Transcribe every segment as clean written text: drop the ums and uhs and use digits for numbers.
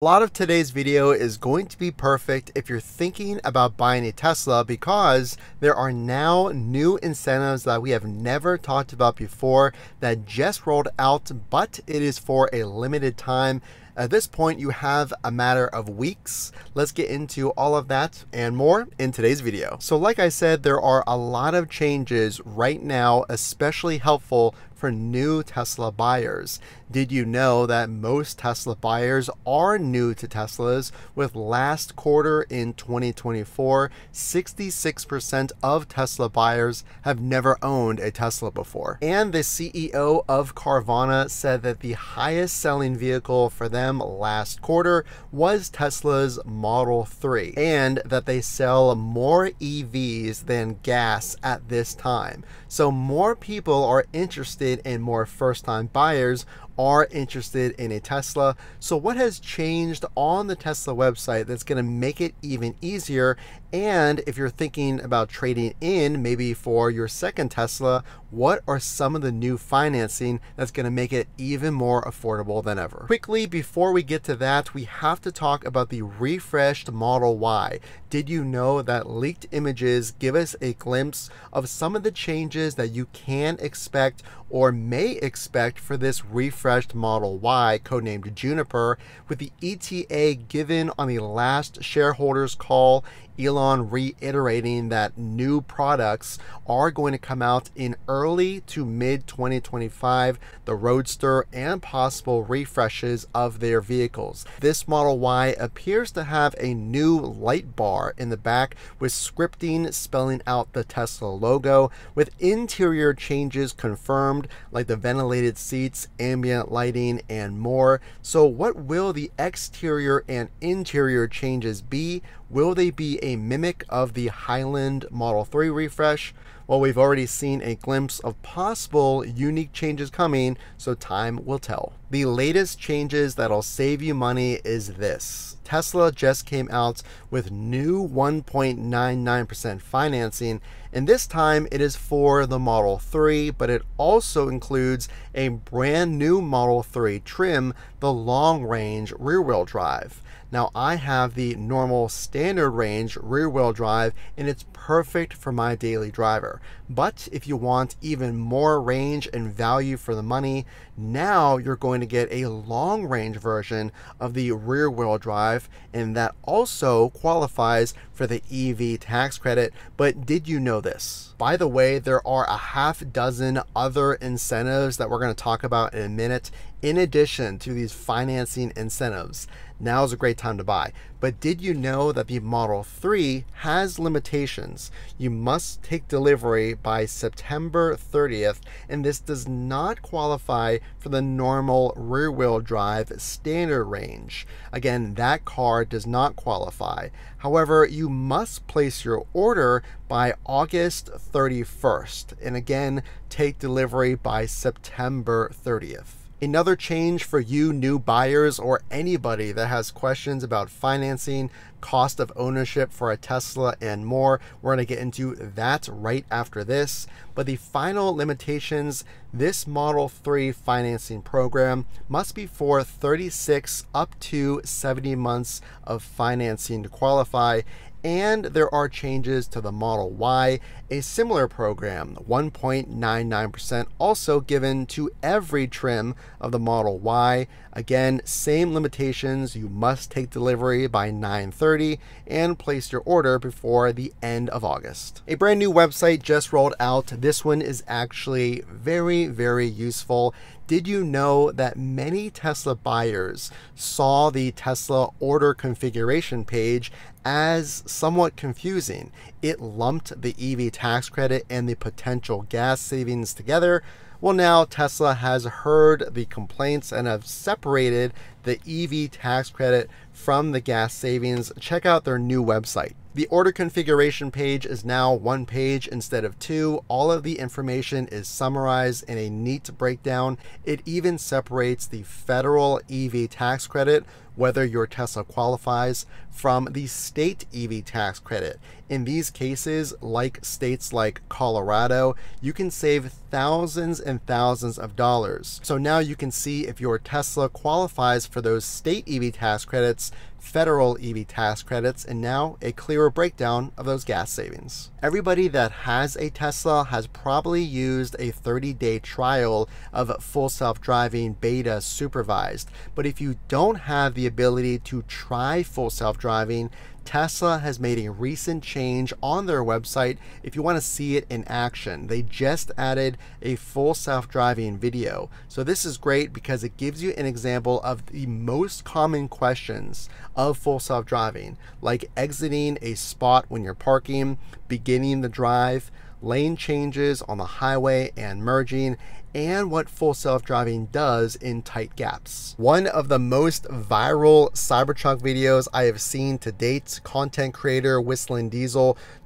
A lot of today's video is going to be perfect if you're thinking about buying a Tesla because there are now new incentives that we have never talked about before that just rolled out, but it is for a limited time. At this point, you have a matter of weeks. Let's get into all of that and more in today's video. So like I said, there are a lot of changes right now, especially helpful for new Tesla buyers. Did you know that most Tesla buyers are new to Teslas? With last quarter in 2024, 66% of Tesla buyers have never owned a Tesla before. And the CEO of Carvana said that the highest selling vehicle for them last quarter was Tesla's Model 3, and that they sell more EVs than gas at this time. So more people are interested and more first-time buyers are interested in a Tesla. So what has changed on the Tesla website that's going to make it even easier? And if you're thinking about trading in maybe for your second Tesla, what are some of the new financing that's going to make it even more affordable than ever? Quickly, before we get to that, we have to talk about the refreshed Model Y. Did you know that leaked images give us a glimpse of some of the changes that you can expect or may expect for this refreshed Model Y, codenamed Juniper? With the ETA given on the last shareholders call, Elon reiterating that new products are going to come out in early to mid 2025, the Roadster and possible refreshes of their vehicles. This Model Y appears to have a new light bar in the back with scripting spelling out the Tesla logo, with interior changes confirmed like the ventilated seats, ambient lighting, and more. So what will the exterior and interior changes be? Will they be a mimic of the Highland Model 3 refresh? Well, we've already seen a glimpse of possible unique changes coming, so time will tell. The latest changes that'll save you money is this. Tesla just came out with new 1.99% financing, and this time it is for the Model 3, but it also includes a brand new Model 3 trim, the long range rear wheel drive. Now I have the normal standard range rear wheel drive and it's perfect for my daily driver. But if you want even more range and value for the money, now you're going to get a long range version of the rear wheel drive, and that also qualifies for the EV tax credit. But did you know this? By the way, there are a half dozen other incentives that we're going to talk about in a minute, in addition to these financing incentives. Now is a great time to buy. But did you know that the Model 3 has limitations? You must take delivery by September 30th, and this does not qualify for the normal rear-wheel drive standard range. Again, that car does not qualify. However, you must place your order by August 31st, and again, take delivery by September 30th. Another change for you new buyers or anybody that has questions about financing, cost of ownership for a Tesla, and more. We're going to get into that right after this. But the final limitations, this Model 3 financing program must be for 36 up to 70 months of financing to qualify. And there are changes to the Model Y, a similar program, 1.99% also given to every trim of the Model Y. Again, same limitations. You must take delivery by 9:30 and place your order before the end of August. A brand new website just rolled out. This one is actually very, very useful. Did you know that many Tesla buyers saw the Tesla order configuration page as somewhat confusing? It lumped the EV tax credit and the potential gas savings together. Well, now Tesla has heard the complaints and have separated the EV tax credit from the gas savings. Check out their new website. The order configuration page is now one page instead of two. All of the information is summarized in a neat breakdown. It even separates the federal EV tax credit whether your Tesla qualifies from the state EV tax credit. In these cases, like states like Colorado, you can save thousands and thousands of dollars. So now you can see if your Tesla qualifies for those state EV tax credits, federal EV tax credits, and now a clearer breakdown of those gas savings. Everybody that has a Tesla has probably used a 30-day trial of full self-driving beta supervised. But if you don't have the ability to try full self-driving, Tesla has made a recent change on their website if you want to see it in action. They just added a full self-driving video. So this is great because it gives you an example of the most common questions of full self-driving, like exiting a spot when you're parking, beginning the drive, lane changes on the highway and merging, and what full self-driving does in tight gaps. One of the most viral Cybertruck videos I have seen to date, content creator Whisl'n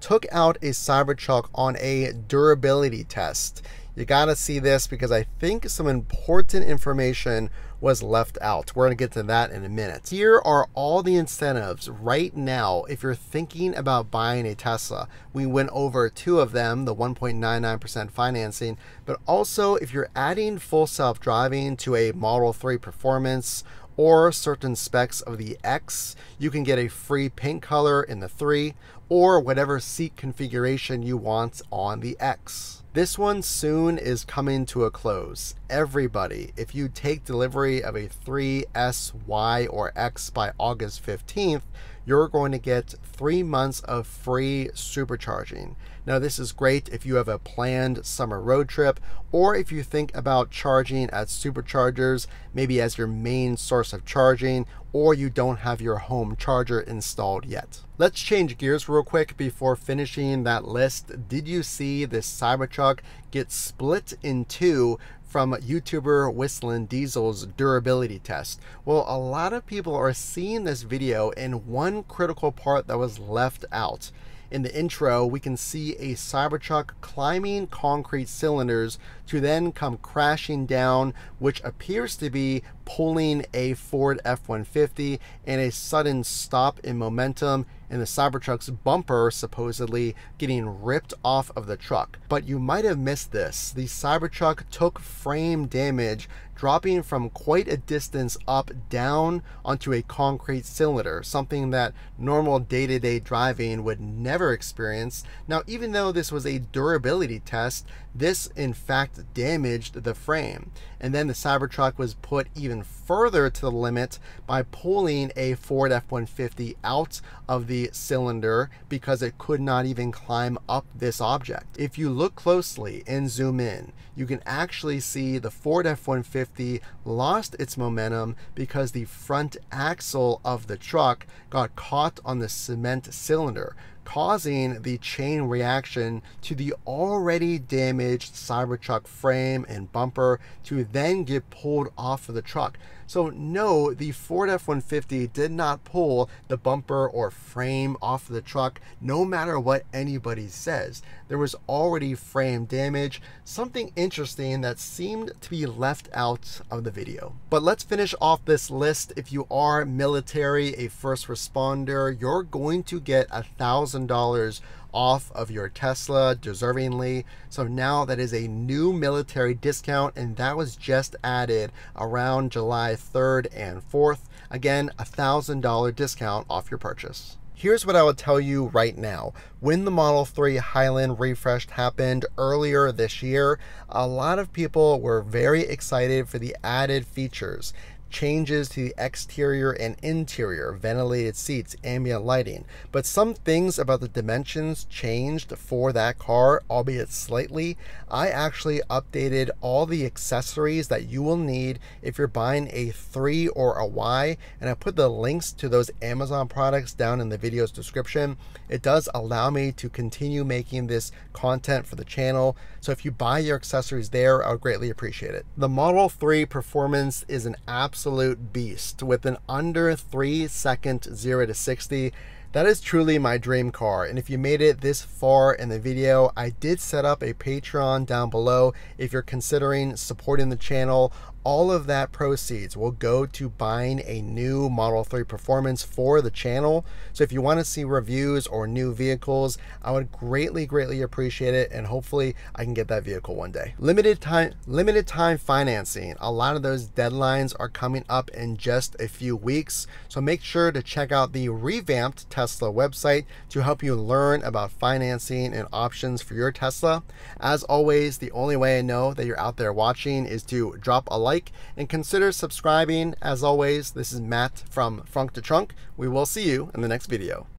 took out a Cybertruck on a durability test. You gotta see this because I think some important information was left out. We're gonna get to that in a minute. Here are all the incentives right now if you're thinking about buying a Tesla. We went over two of them, the 1.99% financing, but also if you're adding full self-driving to a Model 3 Performance or certain specs of the X, you can get a free paint color in the 3 or whatever seat configuration you want on the X. This one soon is coming to a close. Everybody, if you take delivery of a 3, S, Y, or X by August 15th, you're going to get 3 months of free supercharging. Now this is great if you have a planned summer road trip, or if you think about charging at superchargers, maybe as your main source of charging, or you don't have your home charger installed yet. Let's change gears real quick before finishing that list. Did you see this Cybertruck get split in two from YouTuber Whisl'n's durability test? Well, a lot of people are seeing this video and one critical part that was left out. In the intro, we can see a Cybertruck climbing concrete cylinders to then come crashing down, which appears to be pulling a Ford F-150, and a sudden stop in momentum, and the Cybertruck's bumper supposedly getting ripped off of the truck. But you might have missed this. The Cybertruck took frame damage, dropping from quite a distance up down onto a concrete cylinder, something that normal day-to-day driving would never experience. Now, even though this was a durability test, this in fact damaged the frame. And then the Cybertruck was put even further to the limit by pulling a Ford F-150 out of the cylinder because it could not even climb up this object. If you look closely and zoom in, you can actually see the Ford F-150 lost its momentum because the front axle of the truck got caught on the cement cylinder, causing the chain reaction to the already damaged Cybertruck frame and bumper to then get pulled off of the truck. So no, the Ford F-150 did not pull the bumper or frame off of the truck, no matter what anybody says. There was already frame damage, something interesting that seemed to be left out of the video. But let's finish off this list. If you are military, a first responder, you're going to get $1,000 off of your Tesla deservingly. So now that is a new military discount, and that was just added around July 3rd and 4th. Again, $1,000 discount off your purchase. Here's what I will tell you right now. When the Model 3 Highland refresh happened earlier this year, a lot of people were very excited for the added features. Changes to the exterior and interior, ventilated seats, ambient lighting. But some things about the dimensions changed for that car, albeit slightly. I actually updated all the accessories that you will need if you're buying a 3 or a Y, and I put the links to those Amazon products down in the video's description. It does allow me to continue making this content for the channel, so if you buy your accessories there, I would greatly appreciate it. The Model 3 Performance is an absolute beast with an under 3-second 0 to 60. That is truly my dream car, and if you made it this far in the video, I did set up a Patreon down below. If you're considering supporting the channel, all of that proceeds will go to buying a new Model 3 Performance for the channel. So if you want to see reviews or new vehicles, I would greatly appreciate it, and hopefully I can get that vehicle one day. Limited time financing. A lot of those deadlines are coming up in just a few weeks, so make sure to check out the revamped Tesla website to help you learn about financing and options for your Tesla. As always, the only way I know that you're out there watching is to drop a like and consider subscribing. As always, this is Matt from Frunk to Trunk. We will see you in the next video.